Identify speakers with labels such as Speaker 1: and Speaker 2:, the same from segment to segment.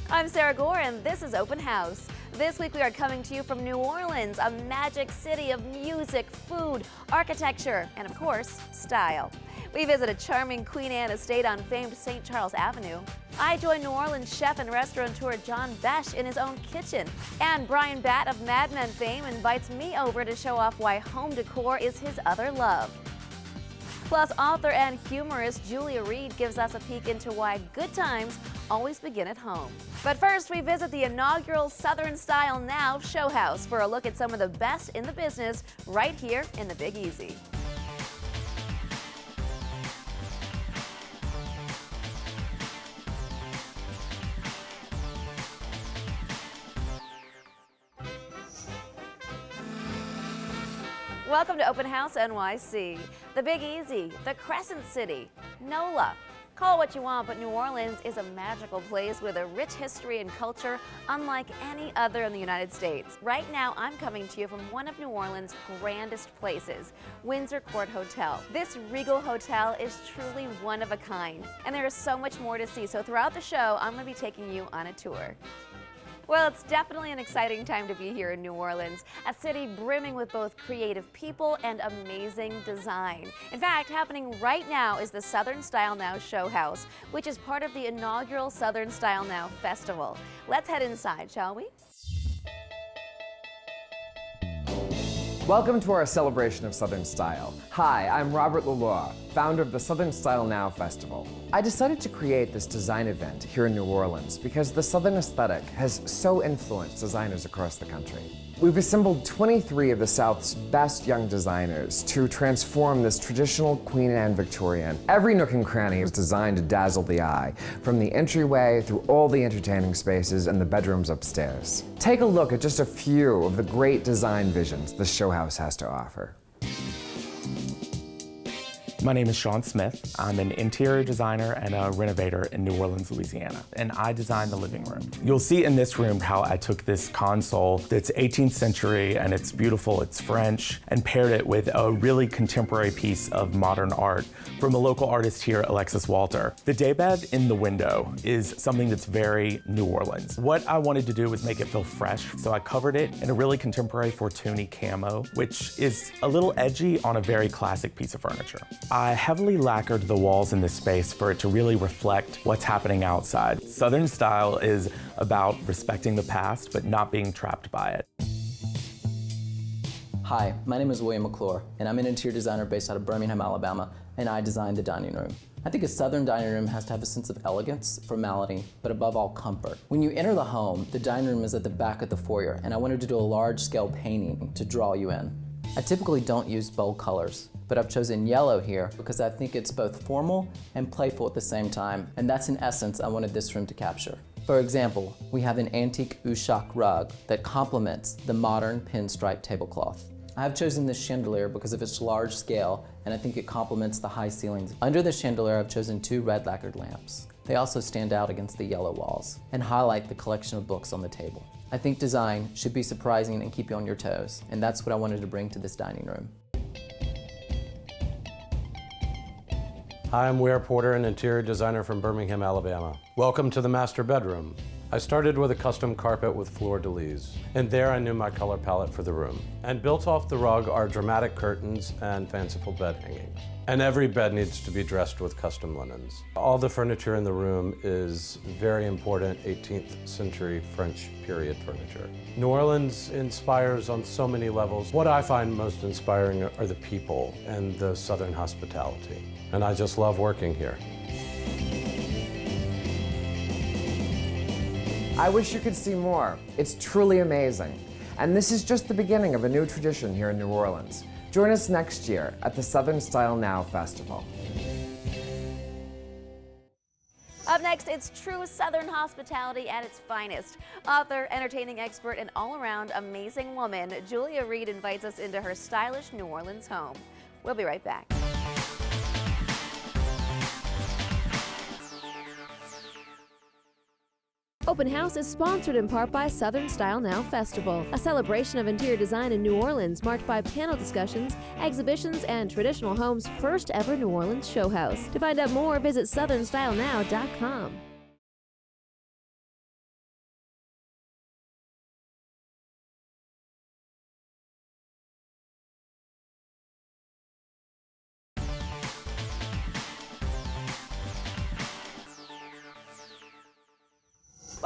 Speaker 1: I'm Sarah Gore, and this is Open House. This week we are coming to you from New Orleans, a magic city of music, food, architecture, and of course, style. We visit a charming Queen Anne estate on famed St. Charles Avenue. I join New Orleans chef and restaurateur John Besh in his own kitchen. And Brian Batt of Mad Men fame invites me over to show off why home decor is his other love. Plus, author and humorist Julia Reed gives us a peek into why good times always begin at home. But first, we visit the inaugural Southern Style Now show house for a look at some of the best in the business right here in the Big Easy. Welcome to Open House NYC, the Big Easy, the Crescent City, NOLA. Call what you want, but New Orleans is a magical place with a rich history and culture unlike any other in the United States. Right now, I'm coming to you from one of New Orleans' grandest places, Windsor Court Hotel. This regal hotel is truly one of a kind, and there is so much more to see. So throughout the show, I'm going to be taking you on a tour. Well, it's definitely an exciting time to be here in New Orleans, a city brimming with both creative people and amazing design. In fact, happening right now is the Southern Style Now show house, which is part of the inaugural Southern Style Now Festival. Let's head inside, shall we?
Speaker 2: Welcome to our celebration of Southern Style. Hi, I'm Robert Lalois, founder of the Southern Style Now Festival. I decided to create this design event here in New Orleans because the Southern aesthetic has so influenced designers across the country. We've assembled 23 of the South's best young designers to transform this traditional Queen Anne Victorian. Every nook and cranny is designed to dazzle the eye, from the entryway through all the entertaining spaces and the bedrooms upstairs. Take a look at just a few of the great design visions the show house has to offer.
Speaker 3: My name is Sean Smith. I'm an interior designer and a renovator in New Orleans, Louisiana, and I designed the living room. You'll see in this room how I took this console that's 18th century and it's beautiful, it's French, and paired it with a really contemporary piece of modern art from a local artist here, Alexis Walter. The daybed in the window is something that's very New Orleans. What I wanted to do was make it feel fresh, so I covered it in a really contemporary Fortuny camo, which is a little edgy on a very classic piece of furniture. I heavily lacquered the walls in this space for it to really reflect what's happening outside. Southern style is about respecting the past, but not being trapped by it.
Speaker 4: Hi, my name is William McClure, and I'm an interior designer based out of Birmingham, Alabama, and I designed the dining room. I think a Southern dining room has to have a sense of elegance, formality, but above all, comfort. When you enter the home, the dining room is at the back of the foyer, and I wanted to do a large-scale painting to draw you in. I typically don't use bold colors, but I've chosen yellow here because I think it's both formal and playful at the same time, and that's in essence I wanted this room to capture. For example, we have an antique Ushak rug that complements the modern pinstripe tablecloth. I have chosen this chandelier because of its large scale, and I think it complements the high ceilings. Under the chandelier, I've chosen 2 red lacquered lamps. They also stand out against the yellow walls and highlight the collection of books on the table. I think design should be surprising and keep you on your toes, and that's what I wanted to bring to this dining room.
Speaker 5: Hi, I'm Ware Porter, an interior designer from Birmingham, Alabama. Welcome to the master bedroom. I started with a custom carpet with fleur-de-lis, and there I knew my color palette for the room. And built off the rug are dramatic curtains and fanciful bed hangings. And every bed needs to be dressed with custom linens. All the furniture in the room is very important 18th century French period furniture. New Orleans inspires on so many levels. What I find most inspiring are the people and the Southern hospitality. And I just love working here.
Speaker 2: I wish you could see more. It's truly amazing. And this is just the beginning of a new tradition here in New Orleans. Join us next year at the Southern Style Now Festival.
Speaker 1: Up next, it's true Southern hospitality at its finest. Author, entertaining expert, and all-around amazing woman, Julia Reed invites us into her stylish New Orleans home. We'll be right back. Open House is sponsored in part by Southern Style Now Festival, a celebration of interior design in New Orleans marked by panel discussions, exhibitions, and traditional homes' first ever New Orleans show house. To find out more, visit southernstylenow.com.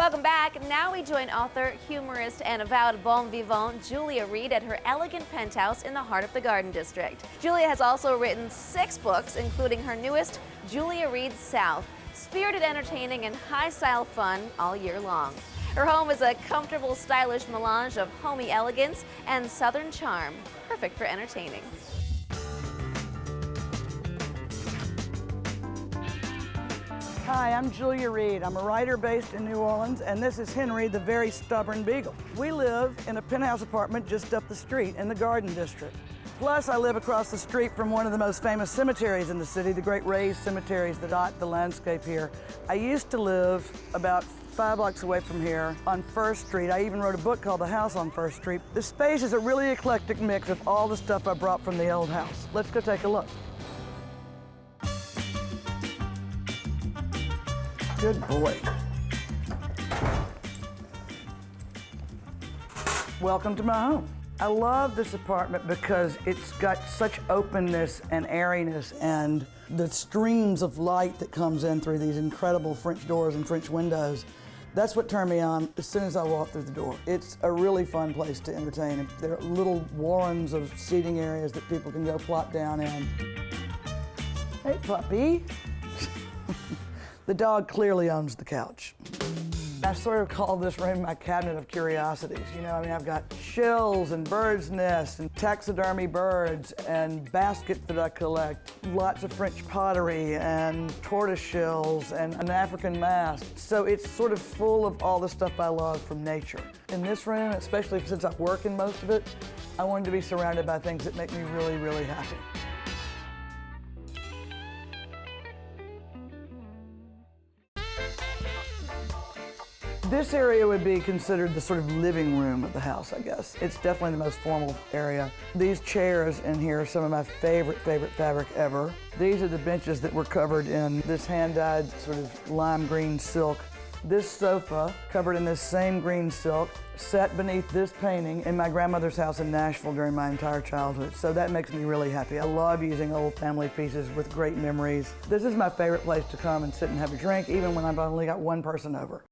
Speaker 1: Welcome back. Now we join author, humorist, and avowed bon vivant Julia Reed at her elegant penthouse in the heart of the Garden District. Julia has also written 6 books, including her newest, Julia Reed South, spirited entertaining and high-style fun all year long. Her home is a comfortable, stylish melange of homey elegance and southern charm, perfect for entertaining.
Speaker 6: Hi, I'm Julia Reed. I'm a writer based in New Orleans, and this is Henry, the very stubborn beagle. We live in a penthouse apartment just up the street in the Garden District. Plus, I live across the street from one of the most famous cemeteries in the city, the Great Raised Cemeteries that dot the landscape here. I used to live about 5 blocks away from here on First Street. I even wrote a book called The House on First Street. The space is a really eclectic mix of all the stuff I brought from the old house. Let's go take a look. Good boy. Welcome to my home. I love this apartment because it's got such openness and airiness and the streams of light that comes in through these incredible French doors and French windows. That's what turned me on as soon as I walked through the door. It's a really fun place to entertain. There are little warrens of seating areas that people can go plop down in. Hey, puppy. The dog clearly owns the couch. I sort of call this room my cabinet of curiosities. You know, I mean, I've got shells and birds' nests and taxidermy birds and baskets that I collect, lots of French pottery and tortoise shells and an African mask. So it's sort of full of all the stuff I love from nature. In this room, especially since I work in most of it, I wanted to be surrounded by things that make me really, really happy. This area would be considered the sort of living room of the house, I guess. It's definitely the most formal area. These chairs in here are some of my favorite fabric ever. These are the benches that were covered in this hand-dyed sort of lime green silk. This sofa, covered in this same green silk, sat beneath this painting in my grandmother's house in Nashville during my entire childhood. So that makes me really happy. I love using old family pieces with great memories. This is my favorite place to come and sit and have a drink, even when I've only got one person over.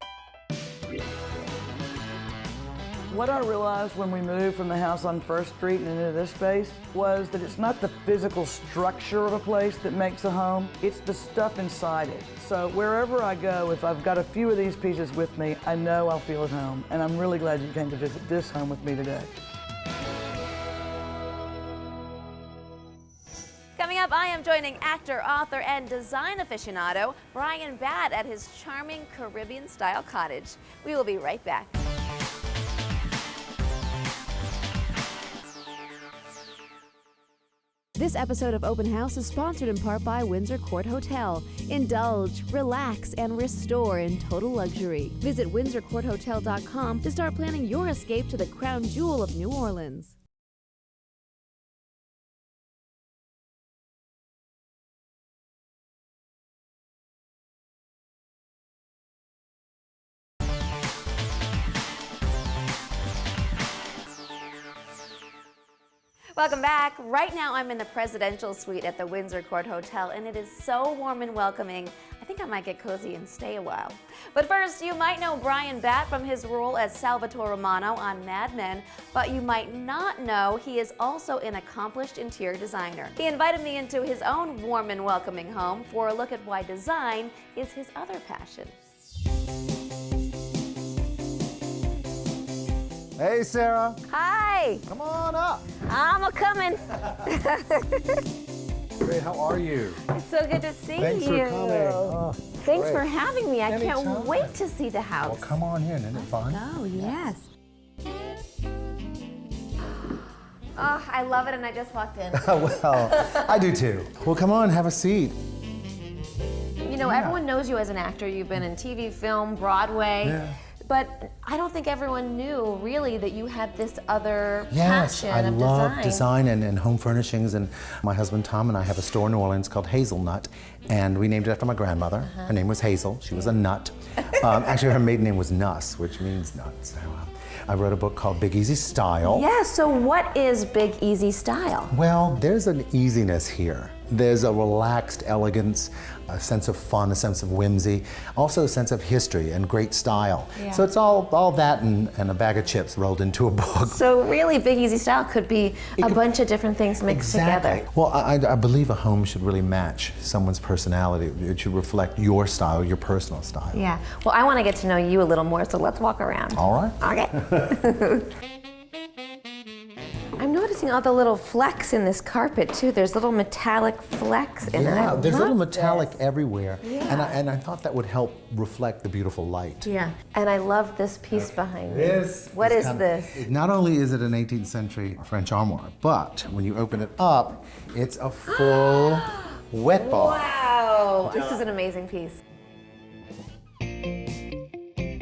Speaker 6: What I realized when we moved from the house on First Street and into this space was that it's not the physical structure of a place that makes a home, it's the stuff inside it. So wherever I go, if I've got a few of these pieces with me, I know I'll feel at home. And I'm really glad you came to visit this home with me today.
Speaker 1: Coming up, I am joining actor, author, and design aficionado Brian Batt at his charming Caribbean-style cottage. We will be right back. This episode of Open House is sponsored in part by Windsor Court Hotel. Indulge, relax, and restore in total luxury. Visit windsorcourthotel.com to start planning your escape to the crown jewel of New Orleans. Welcome back. Right now I'm in the presidential suite at the Windsor Court Hotel, and it is so warm and welcoming. I think I might get cozy and stay a while. But first, you might know Brian Batt from his role as Salvatore Romano on Mad Men, but you might not know he is also an accomplished interior designer. He invited me into his own warm and welcoming home for a look at why design is his other passion.
Speaker 7: Hey, Sarah.
Speaker 1: Hi,
Speaker 7: Come on up.
Speaker 1: I'm a-coming.
Speaker 7: Great, how are you?
Speaker 1: It's so good to see
Speaker 7: Thanks
Speaker 1: you.
Speaker 7: for coming. Oh,
Speaker 1: Thanks
Speaker 7: great.
Speaker 1: for having me. I can't
Speaker 7: Anytime.
Speaker 1: wait to see the house.
Speaker 7: Well, come on in. Isn't it fun?
Speaker 1: Oh, yes. Oh, I love it, and I just walked in.
Speaker 7: Well, I do too. Well, come on, have a seat.
Speaker 1: You know, everyone knows you as an actor. You've been in TV, film, Broadway.
Speaker 7: Yeah.
Speaker 1: But I don't think everyone knew, really, that you had this other
Speaker 7: Yes,
Speaker 1: passion
Speaker 7: I
Speaker 1: of
Speaker 7: love design and home furnishings, and my husband Tom and I have a store in New Orleans called Hazelnut, and we named it after my grandmother. Her name was Hazel. She was a nut. Actually, her maiden name was Nuss, which means nut. So I wrote a book called Big Easy Style.
Speaker 1: Yeah, so what is Big Easy Style?
Speaker 7: Well, there's an easiness here There's a relaxed elegance, a sense of fun, a sense of whimsy, also a sense of history and great style.
Speaker 1: Yeah.
Speaker 7: So it's all that and a bag of chips rolled into a book.
Speaker 1: So really, Big Easy style could be a bunch of different things mixed together.
Speaker 7: Well, I believe a home should really match someone's personality. It should reflect your style, your personal style.
Speaker 1: Yeah. Well, I want to get to know you a little more, so let's walk around.
Speaker 7: All right.
Speaker 1: Okay. I'm noticing all the little flecks in this carpet too. There's little metallic flecks in it.
Speaker 7: Yeah, there's little
Speaker 1: love
Speaker 7: metallic
Speaker 1: this.
Speaker 7: everywhere.
Speaker 1: Yeah.
Speaker 7: And I thought that would help reflect the beautiful light.
Speaker 1: Yeah. And I love this piece behind me.
Speaker 7: This
Speaker 1: What is
Speaker 7: kind
Speaker 1: this?
Speaker 7: Not only is it an 18th century French armoire, but when you open it up, it's a full wet bar.
Speaker 1: Wow. This is an amazing piece.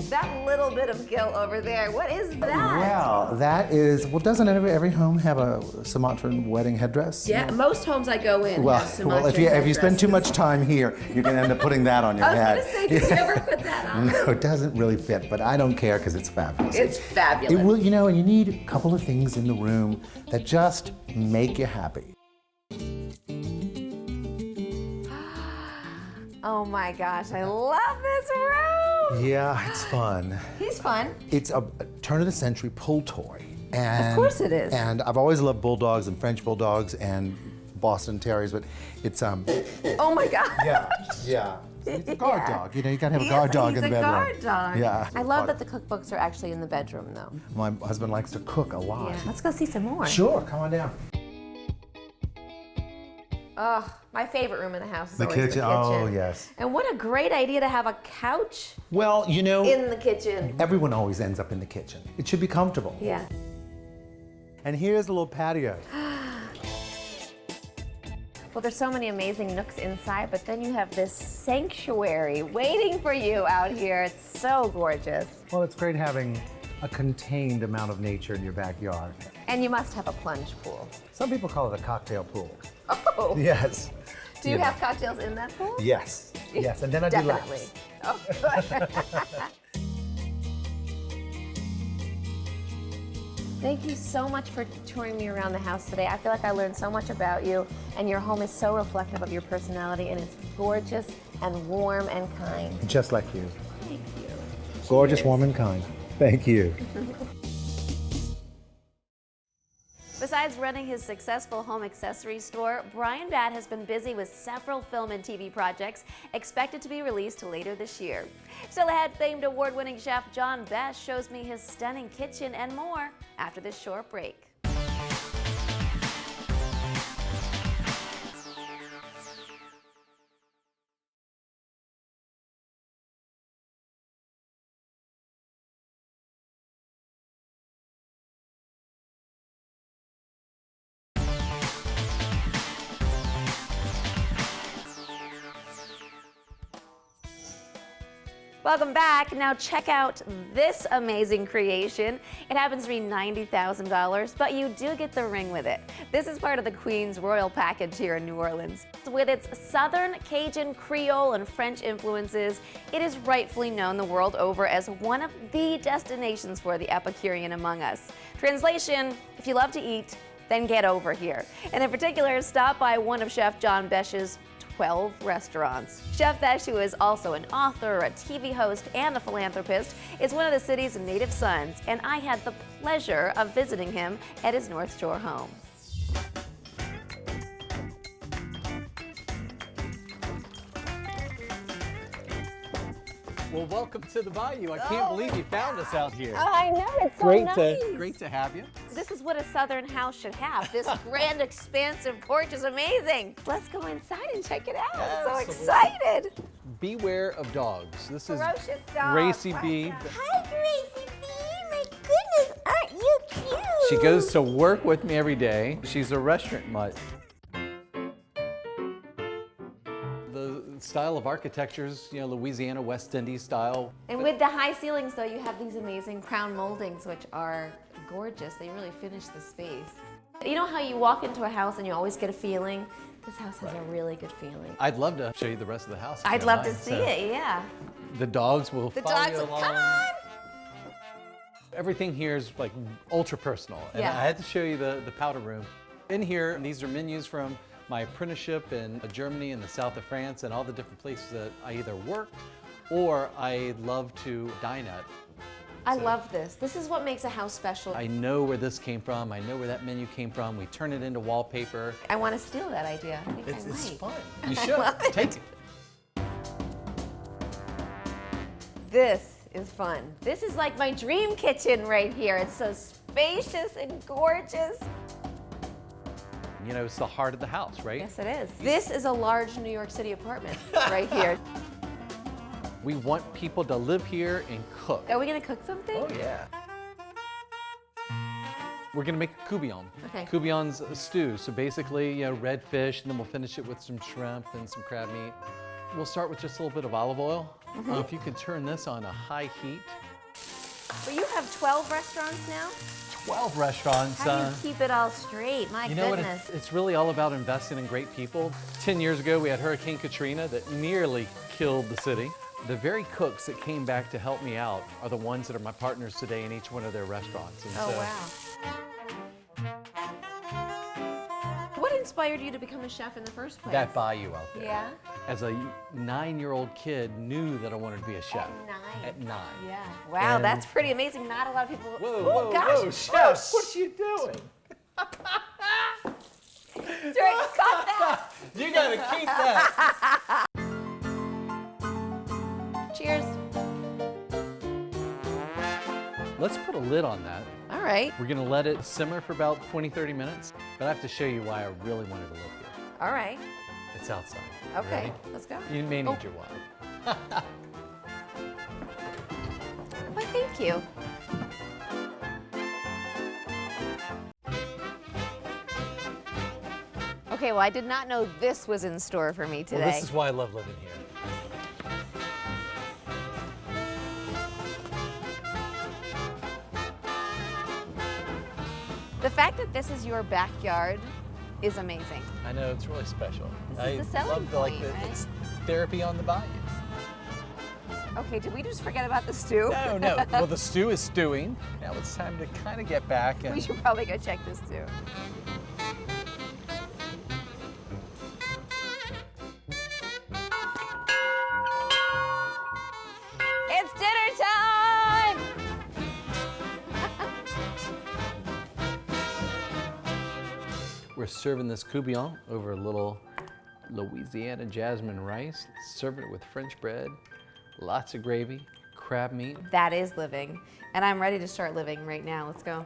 Speaker 1: That little bit of gilt over there, what is that?
Speaker 7: Well, that is, doesn't every home have a Sumatran wedding headdress?
Speaker 1: Yeah, most homes I go in
Speaker 7: Well,
Speaker 1: have Sumatran
Speaker 7: if you spend too
Speaker 1: headdresses.
Speaker 7: much time here, you're going to end up putting that on your
Speaker 1: I was
Speaker 7: head.
Speaker 1: gonna say, did you ever put that on?
Speaker 7: No, it doesn't really fit, but I don't care because it's fabulous.
Speaker 1: It's fabulous.
Speaker 7: It will, and you need a couple of things in the room that just make you happy.
Speaker 1: Oh my gosh, I love this room.
Speaker 7: Yeah, it's fun.
Speaker 1: He's fun.
Speaker 7: It's a turn of the century pull toy. And,
Speaker 1: Of course it is.
Speaker 7: And I've always loved bulldogs and French bulldogs and Boston Terriers, but it's
Speaker 1: Oh my god.
Speaker 7: yeah. It's a guard
Speaker 1: Yeah.
Speaker 7: dog. You gotta have a guard dog in the bedroom.
Speaker 1: He's a guard dog.
Speaker 7: Yeah.
Speaker 1: I love that the cookbooks are actually in the bedroom though.
Speaker 7: My husband likes to cook a lot.
Speaker 1: Yeah. Let's go see some more.
Speaker 7: Sure, come on down.
Speaker 1: Oh, my favorite room in the house is
Speaker 7: The
Speaker 1: always
Speaker 7: kitchen.
Speaker 1: the kitchen.
Speaker 7: Oh, yes.
Speaker 1: And what a great idea to have a couch
Speaker 7: Well,
Speaker 1: in the kitchen.
Speaker 7: everyone always ends up in the kitchen. It should be comfortable.
Speaker 1: Yeah.
Speaker 7: And here's a little patio.
Speaker 1: Well, there's so many amazing nooks inside, but then you have this sanctuary waiting for you out here. It's so gorgeous.
Speaker 7: Well, it's great having a contained amount of nature in your backyard.
Speaker 1: And you must have a plunge pool.
Speaker 7: Some people call it a cocktail pool.
Speaker 1: Oh.
Speaker 7: Yes.
Speaker 1: Do you have cocktails in that pool?
Speaker 7: Yes. Yes, and then I do
Speaker 1: Definitely.
Speaker 7: laps.
Speaker 1: Oh. Thank you so much for touring me around the house today. I feel like I learned so much about you, and your home is so reflective of your personality, and it's gorgeous and warm and kind.
Speaker 7: Just like you.
Speaker 1: Thank you.
Speaker 7: Gorgeous, warm, and kind. Thank you.
Speaker 1: Besides running his successful home accessory store, Brian Batt has been busy with several film and TV projects expected to be released later this year. Still ahead, famed award-winning chef John Best shows me his stunning kitchen and more after this short break. Welcome back. Now check out this amazing creation. It happens to be $90,000, but you do get the ring with it. This is part of the Queen's Royal Package here in New Orleans. With its Southern, Cajun, Creole, and French influences, it is rightfully known the world over as one of the destinations for the Epicurean among us. Translation, if you love to eat, then get over here. And in particular, stop by one of Chef John Besh's 12 restaurants. Chef Besh, who is also an author, a TV host, and a philanthropist, is one of the city's native sons, and I had the pleasure of visiting him at his North Shore home.
Speaker 8: Well, welcome to the Bayou. I can't believe you found us out here.
Speaker 1: I know, it's so
Speaker 8: Great to have you.
Speaker 1: This is what a Southern house should have. This grand, expansive porch is amazing. Let's go inside and check it out. I'm so
Speaker 8: Absolutely.
Speaker 1: excited.
Speaker 8: Beware of dogs. This is
Speaker 1: Ferocious dogs.
Speaker 8: Gracie B.
Speaker 9: Hi, Gracie B. My goodness, aren't you cute?
Speaker 8: She goes to work with me every day. She's a restaurant mutt. The style of architecture is, Louisiana West Indies style.
Speaker 1: And with the high ceilings, though, you have these amazing crown moldings, which are gorgeous. They really finish the space. You know how you walk into a house and you always get a feeling? This house has a really good feeling.
Speaker 8: I'd love to show you the rest of the house. if you
Speaker 1: I'd
Speaker 8: don't
Speaker 1: love to
Speaker 8: mind.
Speaker 1: see
Speaker 8: So
Speaker 1: it, yeah.
Speaker 8: The dogs will
Speaker 1: The
Speaker 8: follow
Speaker 1: dogs
Speaker 8: you
Speaker 1: will,
Speaker 8: along.
Speaker 1: come on!
Speaker 8: Everything here is like ultra personal. And
Speaker 1: Yeah.
Speaker 8: I had to show you the powder room. In here, these are menus from my apprenticeship in Germany and the south of France and all the different places that I either worked or I love to dine at.
Speaker 10: I love this. This is what makes a house special.
Speaker 8: I know where this came from. I know where that menu came from. We turn it into wallpaper.
Speaker 10: I want to steal that idea. I think I might.
Speaker 8: It's fun. You should. Take it.
Speaker 10: This is fun. This is like my dream kitchen right here. It's so spacious and gorgeous.
Speaker 8: You know, it's the heart of the house, right?
Speaker 10: Yes, it is. This is a large New York City apartment right here.
Speaker 8: We want people to live here and cook.
Speaker 10: Are we gonna cook something?
Speaker 8: Oh, yeah. We're gonna make a coubillon.
Speaker 10: Okay.
Speaker 8: Coubillon's a stew, so basically, you know, red fish, and then we'll finish it with some shrimp and some crab meat. We'll start with just a little bit of olive oil. If you could turn this on a high heat.
Speaker 10: But you have 12 restaurants now?
Speaker 8: 12 restaurants.
Speaker 1: How do you keep it all straight? My
Speaker 8: You know what?
Speaker 1: goodness.
Speaker 8: It's really all about investing in great people. 10 years ago, we had Hurricane Katrina that nearly killed the city. The very cooks that came back to help me out are the ones that are my partners today in each one of their restaurants. And
Speaker 10: Oh,
Speaker 8: so
Speaker 10: wow. What inspired you to become a chef in the first place?
Speaker 8: that bayou out there.
Speaker 10: Yeah?
Speaker 8: As a 9-year-old kid, knew that I wanted to be a chef.
Speaker 10: At 9.
Speaker 8: 9.
Speaker 10: Yeah.
Speaker 1: Wow,
Speaker 8: And-
Speaker 1: that's pretty amazing. Not a lot of people.
Speaker 8: Whoa,
Speaker 1: gosh.
Speaker 8: whoa, chef, what are you doing?
Speaker 1: Sorry, cut that.
Speaker 8: You gotta keep that.
Speaker 10: Cheers.
Speaker 8: Let's put a lid on that.
Speaker 10: All right.
Speaker 8: We're gonna let it simmer for about 20-30 minutes, but I have to show you why I really wanted to live here.
Speaker 10: All right.
Speaker 8: It's outside.
Speaker 10: Okay.
Speaker 8: Ready?
Speaker 10: Let's go.
Speaker 8: You may need your water.
Speaker 10: Why, thank you.
Speaker 1: Okay, well, I did not know this was in store for me today.
Speaker 8: Well, this is why I love living here.
Speaker 1: The fact that this is your backyard is amazing.
Speaker 8: I know, it's really special.
Speaker 1: This is the selling
Speaker 8: love
Speaker 1: point, right?
Speaker 8: It's therapy on the bayou.
Speaker 1: Okay, did we just forget about the stew?
Speaker 8: No. Well, the stew is stewing. Now it's time to kind of get back and
Speaker 1: We should probably go check this stew. It's dinner time!
Speaker 8: we're serving this coubillon over a little Louisiana jasmine rice, serving it with French bread, lots of gravy, crab meat.
Speaker 1: That is living. And I'm ready to start living right now. Let's go.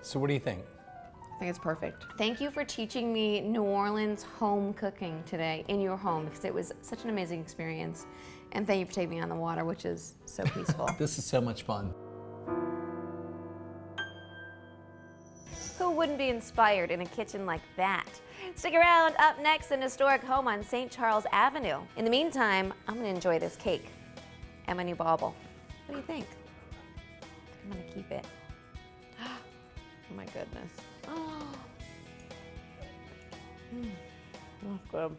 Speaker 8: So what do you think?
Speaker 1: I think it's perfect. Thank you for teaching me New Orleans home cooking today in your home because it was such an amazing experience. And thank you for taking me on the water, which is so peaceful.
Speaker 8: This is so much fun.
Speaker 1: Who wouldn't be inspired in a kitchen like that? Stick around. Up next, an historic home on St. Charles Avenue. In the meantime, I'm gonna enjoy this cake and my new bauble. What do you think? I'm gonna keep it. Oh my goodness. Oh, that's good.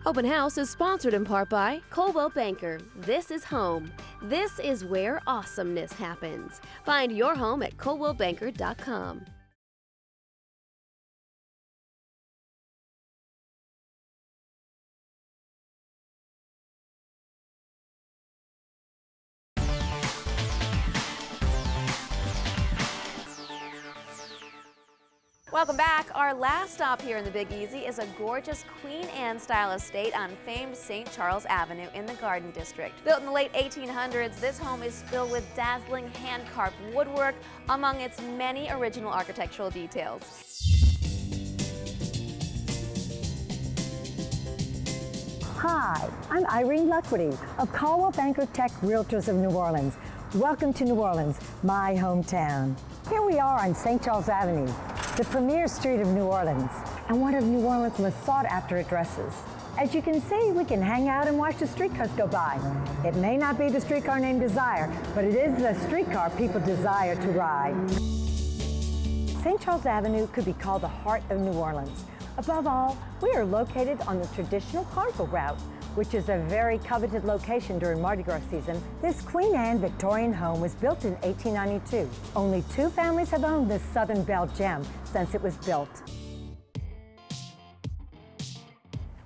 Speaker 11: Open House is sponsored in part by Coldwell Banker. This is home. This is where awesomeness happens. Find your home at coldwellbanker.com.
Speaker 1: Welcome back. Our last stop here in the Big Easy is a gorgeous Queen Anne style estate on famed St. Charles Avenue in the Garden District. Built in the late 1800s, this home is filled with dazzling hand-carved woodwork among its many original architectural details.
Speaker 12: Hi, I'm Irene Luckwitty of Coldwell Banker Tech Realtors of New Orleans. Welcome to New Orleans, my hometown. Here we are on St. Charles Avenue, the premier street of New Orleans, and one of New Orleans' most sought-after addresses. As you can see, we can hang out and watch the streetcars go by. It may not be the streetcar named Desire, but it is the streetcar people desire to ride. St. Charles Avenue could be called the heart of New Orleans. Above all, we are located on the traditional carnival route, which is a very coveted location during Mardi Gras season, this Queen Anne Victorian home was built in 1892. Only 2 families have owned this Southern Belle gem since it was built.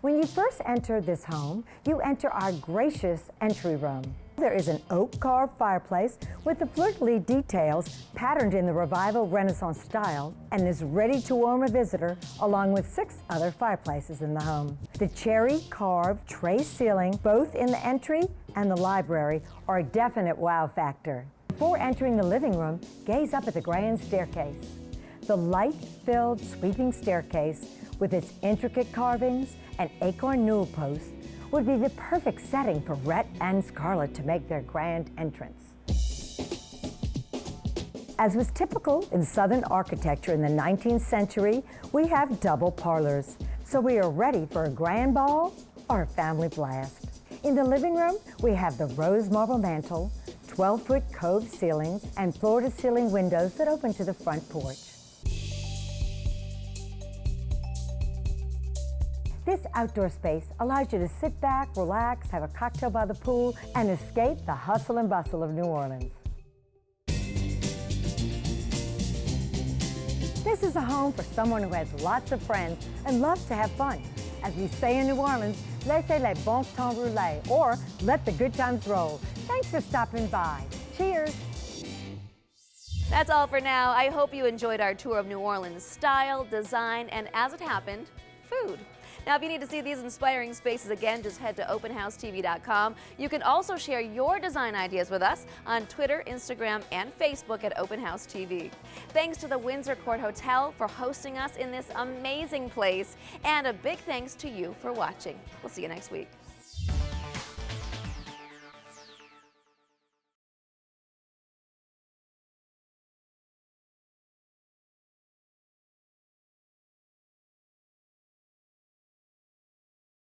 Speaker 12: When you first enter this home, you enter our gracious entry room. There is an oak carved fireplace with the fleur-de-lis details patterned in the Revival Renaissance style and is ready to warm a visitor along with 6 other fireplaces in the home. The cherry carved tray ceiling, both in the entry and the library, are a definite wow factor. Before entering the living room, gaze up at the grand staircase. The light-filled sweeping staircase with its intricate carvings and acorn newel posts would be the perfect setting for Rhett and Scarlett to make their grand entrance. As was typical in Southern architecture in the 19th century, we have double parlors, so we are ready for a grand ball or a family blast. In the living room, we have the rose marble mantel, 12-foot cove ceilings, and floor-to-ceiling windows that open to the front porch. This outdoor space allows you to sit back, relax, have a cocktail by the pool, and escape the hustle and bustle of New Orleans. This is a home for someone who has lots of friends and loves to have fun. As we say in New Orleans, laissez les bons temps rouler, or let the good times roll. Thanks for stopping by. Cheers.
Speaker 1: That's all for now. I hope you enjoyed our tour of New Orleans style, design, and as it happened, food. Now, if you need to see these inspiring spaces again, just head to openhousetv.com. You can also share your design ideas with us on Twitter, Instagram, and Facebook at Open House TV. Thanks to the Windsor Court Hotel for hosting us in this amazing place, and a big thanks to you for watching. We'll see you next week.